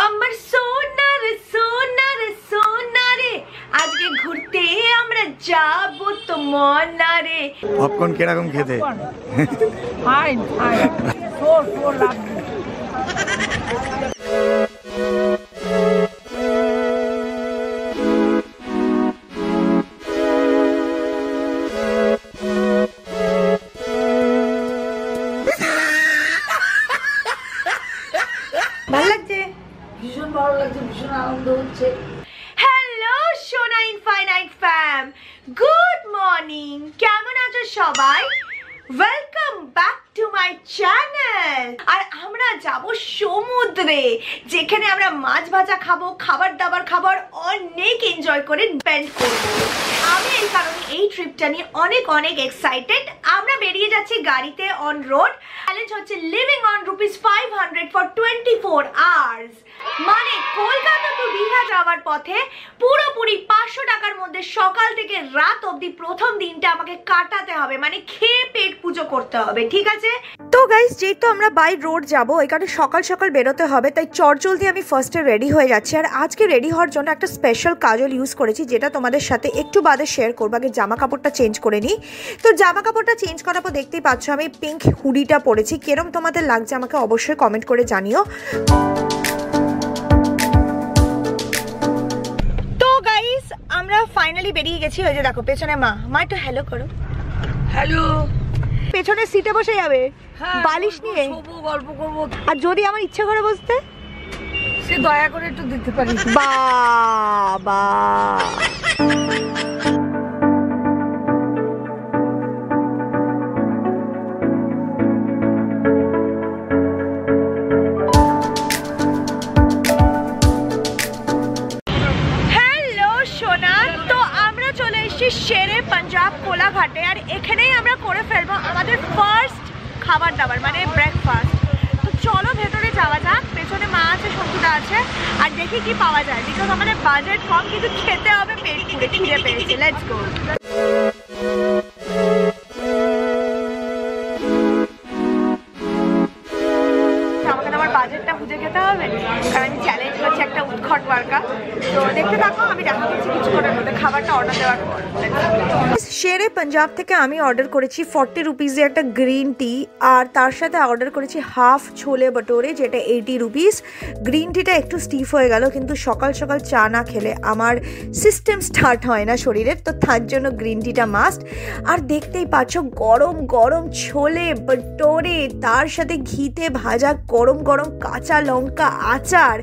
আমার সোনা রে সোনা রে সোনা রে, আজকে ঘুরতে আমরা যাব তো মনা রে। পপকর্ন কিরকম খেতে? ফাইন ফাইন, ফোর ফোর লাগবে। ভালো লাগছে? ভীষণ ভালো লাগছে, ভীষণ আনন্দ হচ্ছে। হ্যালো সোনা ইনফাইনাইট ফ্যাম, গুড মর্নিং। কেমন আছো সবাই? Welcome back to my channel. আর আমরা যাব সমুদ্রে, যেখানে আমরা মাছ ভাজা খাবো, খাবার দাবার খাবার অনেক এনজয় করে স্পেন্ড করবো। আমি এই কারণে এই ট্রিপটা নিয়ে অনেক অনেক এক্সাইটেড। আমরা বেরিয়ে যাচ্ছি গাড়িতে অন রোড। চ্যালেঞ্জ হচ্ছে লিভিং অন ₹500 ফর 24 আওয়ার্স। মানে কলকাতা টু দীঘা যাওয়ার পথে পুরোপুরি 500 টাকার মধ্যে সকাল থেকে রাত অবধি প্রথম দিনটা আমাকে কাটাতে হবে, মানে খেয়ে পেট পুজো করতে হবে, ঠিক আছে? তো গাইস, যেহেতু আমরা বাই রোড যাবো, এই কারণে সকাল সকাল বেরোতে হবে, তাই চটজলদি আমি ফার্স্টে রেডি হয়ে যাচ্ছি। আর আজকে রেডি হওয়ার জন্য একটা স্পেশাল কাজল ইউজ করেছি, যেটা তোমাদের সাথে একটু বাদে শেয়ার করবো। আগে জামা কাপড়টা চেঞ্জ করে নিই। তো জামা কাপড়টা চেঞ্জ করার পর দেখতেই পাচ্ছ আমি পিঙ্ক হুডিটা পরেছি। কিরম তোমাদের লাগছে আমাকে অবশ্যই কমেন্ট করে জানিও। তো গাইস, আমরা ফাইনালি বেরিয়ে গেছি। ওই যে দেখো পেছনে মা একটু হ্যালো করো। হ্যালো। পেছনের সিটে বসে যাবে বালিশ নিয়ে, গল্প করবো। আর যদি আমার ইচ্ছে করে বসতে, সে দয়া করে একটু দিতে পারি। বাবা শেরে পাঞ্জাব কোলাঘাটে। আর এখানেই আমরা করে ফেলবো আমাদের ফার্স্ট খাবার দাবার, মানে ব্রেকফাস্ট। তো চলো ভেতরে যাওয়া যাক। পেছনে মা আছে, সন্তুদা আছে, আর দেখি কি পাওয়া যায়। বিকজ আমাদের বাজেট কম, কিন্তু খেতে হবে পেট পুরে, খিদে পেয়েছে। Let's go. আমাকে আমার বাজেটটা বুঝে খেতে হবে, কারণ আমি চ্যালেঞ্জ করছি একটা উৎকট মার্কা। তো দেখতে থাকো, আমি দেখা করছি কিছুক্ষণের মধ্যে খাবারটা অর্ডার দেওয়ার পর। শেরে পাঞ্জাব থেকে আমি অর্ডার করেছি 40 রুপিজে একটা গ্রিন টি, আর তার সাথে অর্ডার করেছি হাফ ছোলে ভটোরে, যেটা 80 রুপিস। গ্রিন টিটা একটু স্টিফ হয়ে গেল, কিন্তু সকাল সকাল চা না খেলে আমার সিস্টেম স্টার্ট হয় না শরীরের, তো তার জন্য গ্রিন টিটা মাস্ট। আর দেখতেই পাচ্ছ গরম গরম ছোলে ভটোরে, তার সাথে ঘিতে ভাজা গরম গরম কাঁচা লঙ্কা আচার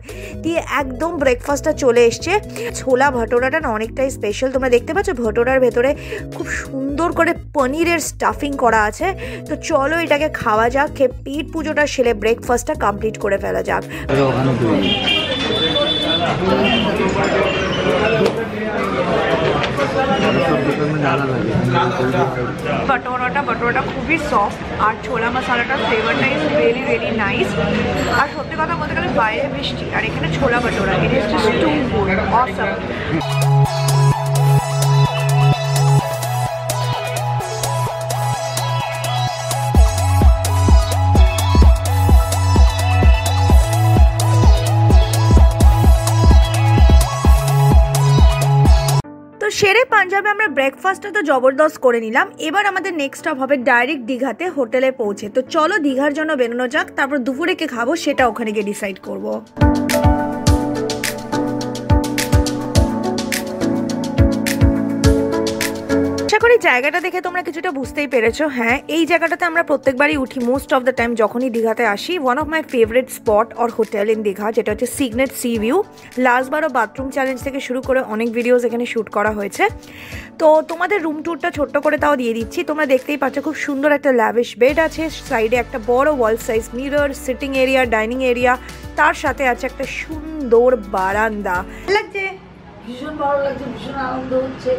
দিয়ে একদম ব্রেকফাস্টটা চলে এসছে। ছোলা ভটোরাটা না অনেকটাই স্পেশাল। তোমরা দেখতে পাচ্ছ ভটোরার ভেতরে খুব সুন্দর করে পনিরের স্টাফিং করা আছে। তো চলো এটাকে খাওয়া যাক, খেয়ে পেট পুজোটা সেরে ব্রেকফাস্টটা কমপ্লিট করে ফেলা যাক। ভটোরাটা খুবই সফট, আর ছোলা মশলাটা ফ্লেভারটা ইজ রিয়েলি রিয়েলি নাইস। আর সত্যি কথা বলতে গেলে বাইরে বৃষ্টি, আর এখানে ছোলা bhatura, it is just too good, awesome. Shere পাঞ্জাবে আমরা ব্রেকফাস্টটা তো জবরদস্ত করে নিলাম। এবার আমাদের নেক্সট স্টপ হবে ডাইরেক্ট দীঘাতে হোটেলে পৌঁছে। তো চলো দীঘার জন্য বেরোনো যাক, তারপর দুপুরে কে খাবো সেটা ওখানে গিয়ে ডিসাইড করবো। আশা করি জায়গাটা দেখে তোমরা কিছুটা বুঝতেই পেরেছো। হ্যাঁ, এই জায়গাটাতে আমরা প্রত্যেকবারই উঠি মোস্ট অফ দ্য টাইম যখনই দীঘাতে আসি। One of my favourite spot or hotel in Digha, যেটা হচ্ছে সিগনেট সি ভিউ। লাস্টবারও বাথরুম চ্যালেঞ্জ থেকে শুরু করে অনেক ভিডিওস এখানে শ্যুট করা হয়েছে। তো তোমাদের রুম ট্যুরটা ছোট্ট করে তাও দিয়ে দিচ্ছি। তোমরা দেখতেই পাচ্ছ খুব সুন্দর একটা ল্যাভিশ বেড আছে, সাইডে একটা বড় wall size mirror, sitting area, dining area, তার সাথে আছে একটা সুন্দর বারান্দা। লাগছে? ভীষণ ভালো লাগছে, ভীষণ আনন্দ হচ্ছে।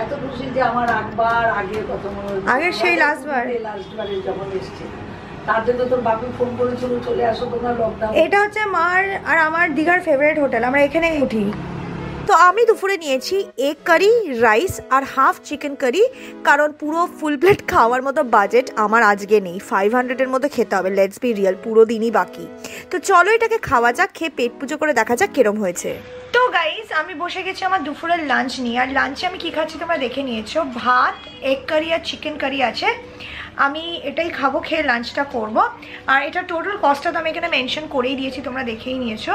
এত খুশি যে আমার একবার আগের কথা মনে হচ্ছে, আগের সেই লাস্টবারে যখন এসছে, তার জন্য তোর বাপি ফোন করেছিল চলে আসো তোমরা লকডাউন। এটা হচ্ছে মার আর আমার দীঘার ফেভারিট হোটেল, আমরা এখানেই উঠি। তো আমি দুপুরে নিয়েছি এগ কারি, রাইস আর হাফ চিকেন কারি, কারণ পুরো ফুল প্লেট খাওয়ার মতো বাজেট আমার আজকে নেই। 500-এর মতো খেতে হবে, লেটস বি রিয়েল, পুরো দিনই বাকি। তো চলো এটাকে খাওয়া যাক, খেয়ে পেট পুজো করে দেখা যাক কিরম হয়েছে। তো গাইস আমি বসে গেছি আমার দুপুরের লাঞ্চ নিয়ে। আর লাঞ্চে আমি কি খাচ্ছি তোমরা দেখে নিয়েছো, ভাত, এগ কারি আর চিকেন কারি আছে। আমি এটাই খাবো, খেয়ে লাঞ্চটা করব। আর এটা টোটাল কস্টটা তো আমি এখানে মেনশন করেই দিয়েছি, তোমরা দেখেই নিয়েছো।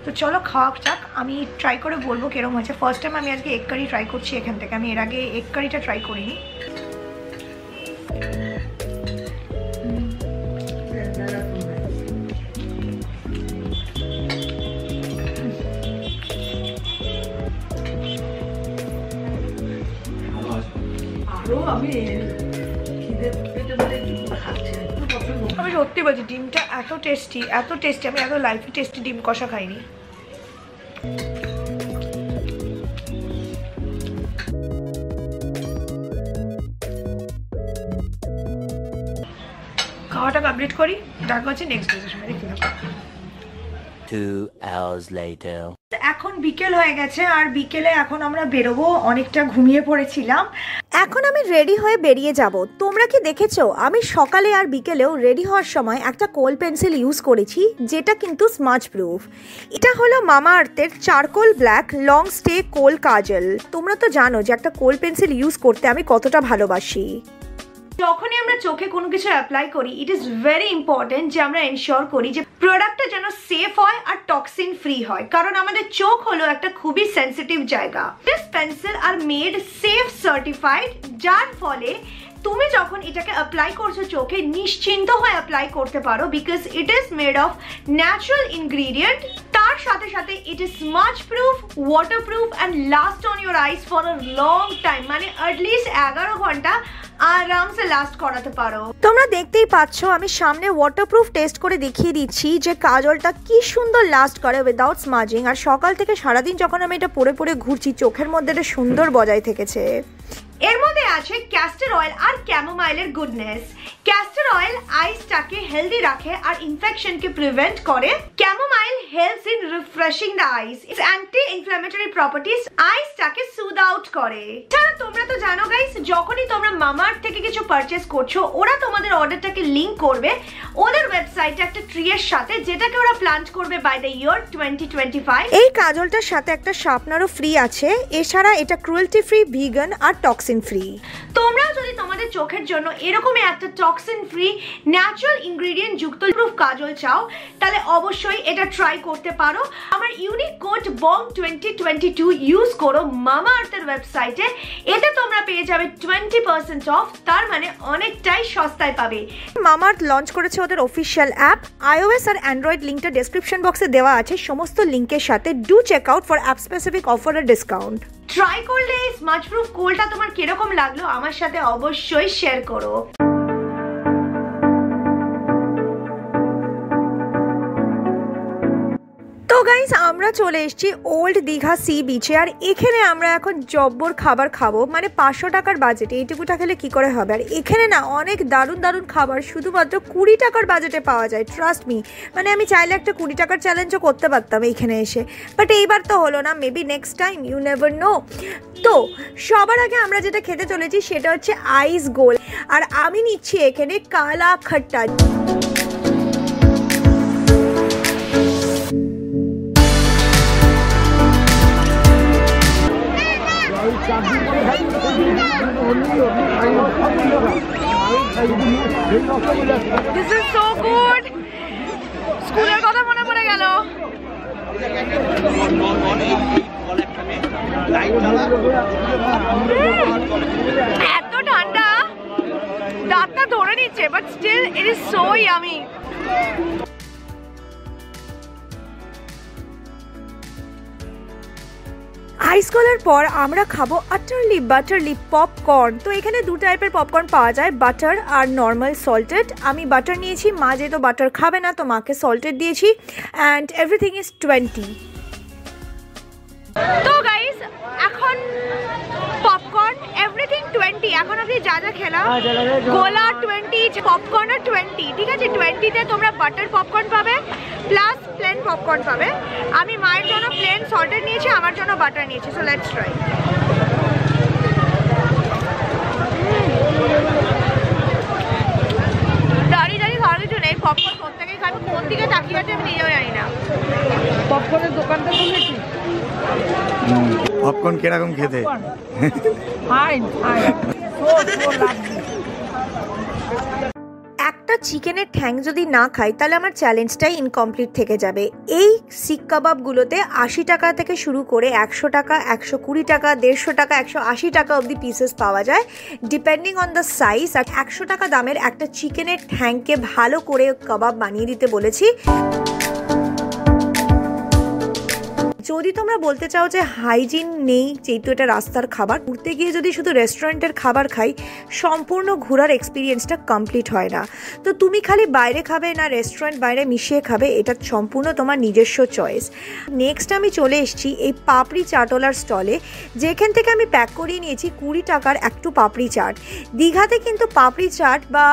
তো চলো খাওয়া যাক, আমি ট্রাই করে বলবো কিরকম হয়েছে। ফার্স্ট টাইম আমি আজকে এগ কারি ট্রাই করছি এখান থেকে, আমি এর আগে এগ কারিটা ট্রাই করিনি। আমি সত্যি বলছি ডিমটা এত টেস্টি, এত টেস্টি, আমি এত লাইফে টেস্টি ডিম কষা খাইনি। খাওয়াটা কমপ্লিট করি, দেখা হচ্ছে নেক্সট ডের সময়। দেখি 2 hours later. এখন বিকেল হয়ে গেছে আর বিকেলে এখন আমরা বেরোবো, অনেকটা ঘুমিয়ে পড়েছিলাম। এখন আমি রেডি হয়ে বেরিয়ে যাব। তোমরা কি দেখেছো আমি সকালে আর বিকেলেও রেডি হওয়ার সময় একটা কোল পেন্সিল ইউজ করেছি, যেটা কিন্তু স্মাচ প্রুফ। এটা হলো মামা আর্থের চারকোল ব্ল্যাক লং স্টে কোল কাজল। তোমরা তো জানো যে একটা কোল পেন্সিল ইউজ করতে আমি কতটা ভালোবাসি। যখনই আমরা চোখে কোনো কিছু অ্যাপ্লাই করি, ইট ইজ ভেরি ইম্পর্টেন্ট যে আমরা এনশিওর করি যে প্রোডাক্টটা যেন সেফ হয় আর টক্সিন ফ্রি হয়, কারণ আমাদের চোখ হলো একটা খুবই সেন্সিটিভ জায়গা। This pencil are made safe certified, যার ফলে তুমি যখন এটাকে অ্যাপ্লাই করছো চোখে নিশ্চিন্ত হয়ে অ্যাপ্লাই করতে পারো, because it is made of natural ingredient. তার সাথে সাথে it is smudge proof, water proof and last on your eyes for a long time, মানে অ্যাটলিস্ট 11 ঘন্টা আরামসে লাস্ট করাতে পারো। তোমরা দেখতেই পাচ্ছ আমি সামনে ওয়াটারপ্রুফ টেস্ট করে দেখিয়ে দিচ্ছি যে কাজলটা কি সুন্দর লাস্ট করে উইদাউট স্মাজিং। আর সকাল থেকে সারাদিন যখন আমি এটা পরে পরে ঘুরছি, চোখের মধ্যে এটা সুন্দর বজায় থেকেছে। এর মধ্যে আছে ক্যাস্টর অয়েল আর ক্যামোমাইলের গুডনেস। ক্যাস্টর অয়েল আইসটাকে হেলদি রাখে আর ইনফেকশনকে প্রিভেন্ট করে। Chamomile helps in refreshing the eyes, its anti inflammatory properties আইসটাকে সুদ আউট করে। তাছাড়া তোমরা তো জানো গাইস, যখনই তোমরা মামাআর্থ থেকে কিছু পারচেজ করছো, ওরা তোমাদের অর্ডারটাকে লিংক করবে ওদের ওয়েবসাইটে একটা ট্রি এর সাথে, যেটাকে ওরা প্ল্যান করবে বাই দ্য ইয়ার 2025। এই কাজলটার সাথে একটা শার্পনারও ফ্রি আছে। এছাড়া এটা ক্রুয়েলটি ফ্রি, ভিগান আর টক্সিন ফ্রি। তোমরাও যদি তোমাদের চোখের জন্য এরকমই একটা টক্সিন ফ্রি ন্যাচারাল ইনগ্রেডিয়েন্ট যুক্ত প্রুফ কাজল চাও, তাহলে অবশ্যই এটা ট্রাই করতে পারো। আমার ইউনিক কোড BONG 2022 ইউজ করো মামাআর্থের ওয়েবসাইটে, এতে তোমরা পেয়ে যাবে 20% অফ, তার মানে অনেকটাই সস্তায় পাবে। মামাআর্থ লঞ্চ করেছে ওদের অফিসিয়াল অ্যাপ, iOS আর অ্যান্ড্রয়েড লিঙ্কটা ডেসক্রিপশন বক্সে দেওয়া আছে সমস্ত লিঙ্কের সাথে। Do check out for app specific offer আর ডিসকাউন্ট। ট্রাই করলে এই স্মাচ প্রুফ কোলটা তোমার কিরকম লাগলো আমার সাথে অবশ্যই শেয়ার করো। তো গাইস আমরা চলে এসেছি ওল্ড দীঘা সি বিচে। আর এখানে আমরা এখন জব্বর খাবার খাবো, মানে 500 টাকার বাজেটে এইটুকুটা খেলে কি করে হবে। আর এখানে না অনেক দারুণ দারুণ খাবার শুধুমাত্র 20 টাকার বাজেটে পাওয়া যায়, ট্রাস্ট মি। মানে আমি চাইলে একটা 20 টাকার চ্যালেঞ্জও করতে পারতাম এইখানে এসে, বাট এইবার তো হলো না, maybe next time, you never know. তো সবার আগে আমরা যেটা খেতে চলেছি সেটা হচ্ছে আইস গোল, আর আমি নিচ্ছি এখানে কালা খট্টা। This is so good. স্কুলের কথা মনে পড়ে গেল। এত ঠান্ডা, দাঁতটা ধরে নিচ্ছে, but still it is so yummy. Ice কলার পর আমরা খাবো আটারলি বাটারলি পপকর্ন। তো এখানে দু টাইপের পপকর্ন পাওয়া যায়, বাটার আর নর্মাল সল্টেড। আমি বাটার নিয়েছি, মা যেহেতু বাটার খাবে না তো মাকে সল্টেড দিয়েছি। And everything is 20। তো গাইস এখন পপকর্ন এভরিথিং 20 এখন অবধি যা যা খেলাম, গোলা 20, পপকর্ন 20, ঠিক আছে? 20তে তোমরা বাটার পপকর্ন পাবে প্লাস প্লেন পপকর্ন পাবে। আমি মায়ের জন্য প্লেন সল্টেড নিয়েছি, আমার জন্য বাটার নিয়েছি। So let's try. দাঁড়িয়ে দাঁড়িয়ে খাওয়ার কিছু নেই, পপকর্ন প্রত্যেকেই খাবে, কোন দিকে তাকিয়ে আছে আমি নিজেও জানি না। পপকর্নের দোকানটা খুলেছি। পপকর্ন কিরকম খেতে? একটা চিকেনের ঠ্যাং যদি না খাই তাহলে আমার চ্যালেঞ্জটাই ইনকমপ্লিট থেকে যাবে। এই শিক কাবাবগুলোতে 80 টাকা থেকে শুরু করে 100 টাকা, 120 টাকা, 150 টাকা, 180 টাকা অবধি পিসেস পাওয়া যায় ডিপেন্ডিং অন দ্য সাইজ। আর 100 টাকা দামের একটা চিকেনের ঠ্যাংকে ভালো করে কাবাব বানিয়ে দিতে বলেছি। যদি তোমরা বলতে চাও যে হাইজিন নেই, যেহেতু এটা রাস্তার খাবার, ঘুরতে গিয়ে যদি শুধু রেস্টুরেন্টের খাবার খাই সম্পূর্ণ ঘোরার এক্সপিরিয়েন্সটা কমপ্লিট হয় না। তো তুমি খালি বাইরে খাবে না রেস্টুরেন্ট বাইরে মিশিয়ে খাবে, এটা সম্পূর্ণ তোমার নিজস্ব চয়েস। নেক্সট আমি চলে এসেছি এই পাপড়ি চাটওয়ালার স্টলে, যেখান থেকে আমি প্যাক করিয়ে নিয়েছি 20 টাকার একটু পাপড়ি চাট। দীঘাতে কিন্তু পাপড়ি চাট বা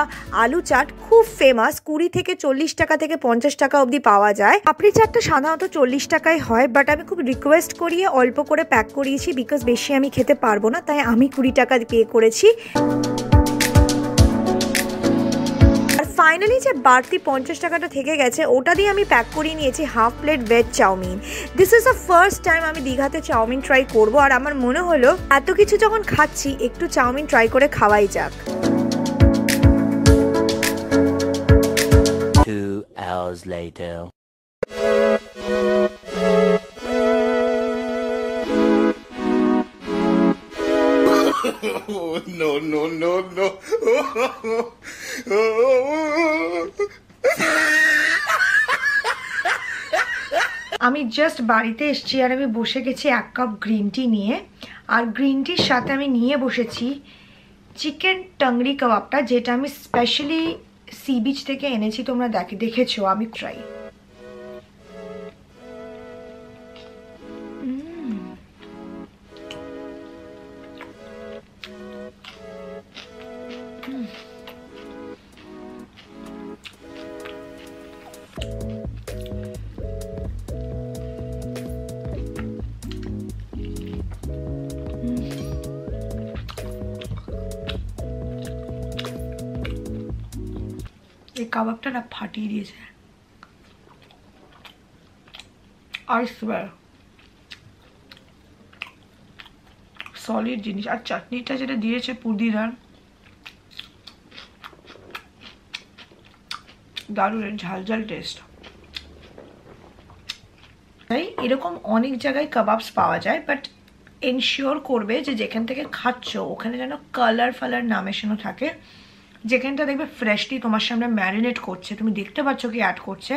আলু চাট খুব ফেমাস, 20 থেকে 40 টাকা থেকে 50 টাকা অবধি পাওয়া যায়। পাপড়ি চাটটা সাধারণত 40 টাকায় হয়, বাট আমি খুব রিকোয়েস্ট করিয়ে অল্প করে প্যাক করিয়েছি, বিকজ বেশি আমি খেতে পারবো না, তাই আমি 20 টাকা পে করেছি। আর ফাইনালি যে বাড়তি 50 টাকাটা থেকে গেছে ওটা দিয়ে আমি প্যাক করিয়ে নিয়েছি half plate veg chowmein. This is the first time আমি দীঘাতে চাউমিন ট্রাই করব, আর আমার মনে হলো এত কিছু যখন খাচ্ছি একটু চাউমিন ট্রাই করে খাওয়াই যাক। 2 hours later. Oh, no, no, no, no. আমি জাস্ট বাড়িতে এসেছি আর আমি বসে গেছি 1 কাপ গ্রিন টি নিয়ে, আর গ্রিন টির সাথে আমি নিয়ে বসেছি চিকেন টাংরি কাবাবটা, যেটা আমি স্পেশালি সি বিচ থেকে এনেছি। তোমরা দেখেছো, আমি ট্রাই। এই কাবাবটা না ফাটিয়ে দিয়েছে, আই সোয়ার সলিড জিনিস। আর চাটনিটা যেটা দিয়েছে পুদিনার, দারুণ ঝাল ঝাল টেস্ট। তাই এরকম অনেক জায়গায় কাবাবস পাওয়া যায়, বাট এনশিওর করবে যে যেখান থেকে খাচ্ছ ওখানে যেন কালার ফালার না মেশানো থাকে। যেখানটা দেখবে ফ্রেশলি তোমার সামনে ম্যারিনেট করছে, তুমি দেখতে পাচ্ছ কি অ্যাড করছে,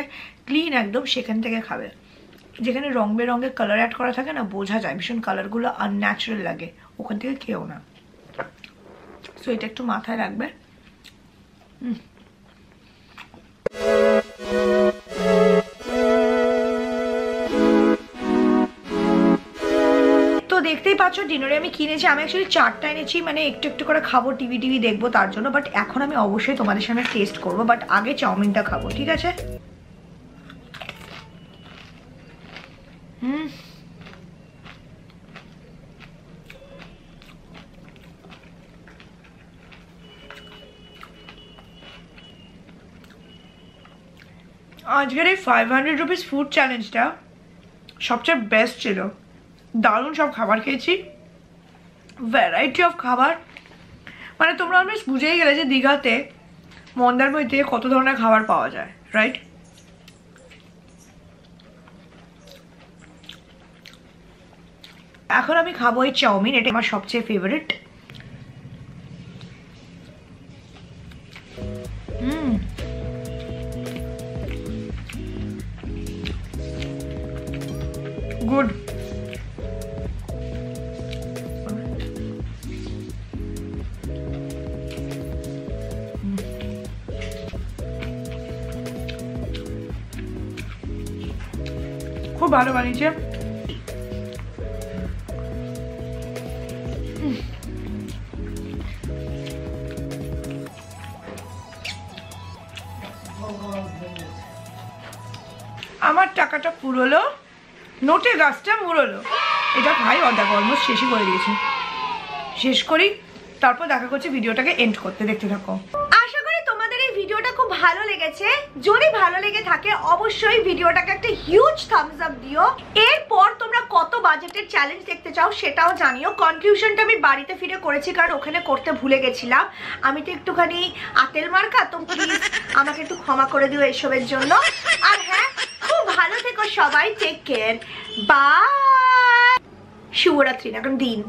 ক্লিন একদম, সেখান থেকে খাবে। যেখানে রং বেরঙের কালার অ্যাড করা থাকে না, বোঝা যায় ভীষণ কালারগুলো আনন্যাচারাল লাগে, ওখান থেকে খেও না। সো এটা একটু মাথায় রাখবে। দেখতেই পাচ্ছ ডিনারে আমি কিনেছি, আমি অ্যাকচুয়ালি 4টা এনেছি, মানে একটু একটু করে খাবো, টিভি দেখবো তার জন্য। বাট এখন আমি অবশ্যই তোমাদের সামনে টেস্ট করবো, বাট আগে চাউমিনটা খাবো, ঠিক আছে? আজকের এই 500 রুপিস ফুড চ্যালেঞ্জটা সবচেয়ে বেস্ট ছিল। দারুণ সব খাবার খেয়েছি, ভ্যারাইটি অফ খাবার, মানে তোমরা অলমোস্ট বুঝেই গেলে যে দীঘাতে মন্দারমণিতে কত ধরনের খাবার পাওয়া যায়, রাইট? এখন আমি খাবো এই চাউমিন, এটা আমার সবচেয়ে ফেভারিট। গুড। খুব ভালো বানিয়েছে। আমার টাকাটা পুরোলো, নোটে গাছটা মুড়লো। এটা ভাই অর্ধেক অলমোস্ট শেষই করে দিয়েছি। শেষ করি, তারপর দেখা করছি, ভিডিওটাকে এন্ড করতে, দেখতে থাকো। আশা করি তোমাদের এই ভিডিওটা খুব ভালো লেগেছে। যদি ভালো লেগে থাকে অবশ্যই ভিডিওটাকে একটা হিউজ থামস আপ দিও। এরপর তোমরা কত বাজেটের চ্যালেঞ্জ দেখতে চাও সেটাও জানিও। কনফিউশনটা আমি বাড়িতে ফিরে করেছি, কারণ ওখানে করতে ভুলে গেছিলাম। আমি তো একটুখানি আতেল মার্কা, তো প্লিজ আমাকে একটু ক্ষমা করে দিও এসবের জন্য। আর হ্যাঁ, খুব ভালো থেকো সবাই, টেক কেয়ার, বাই। শুভরাত্রি, এখন দিন।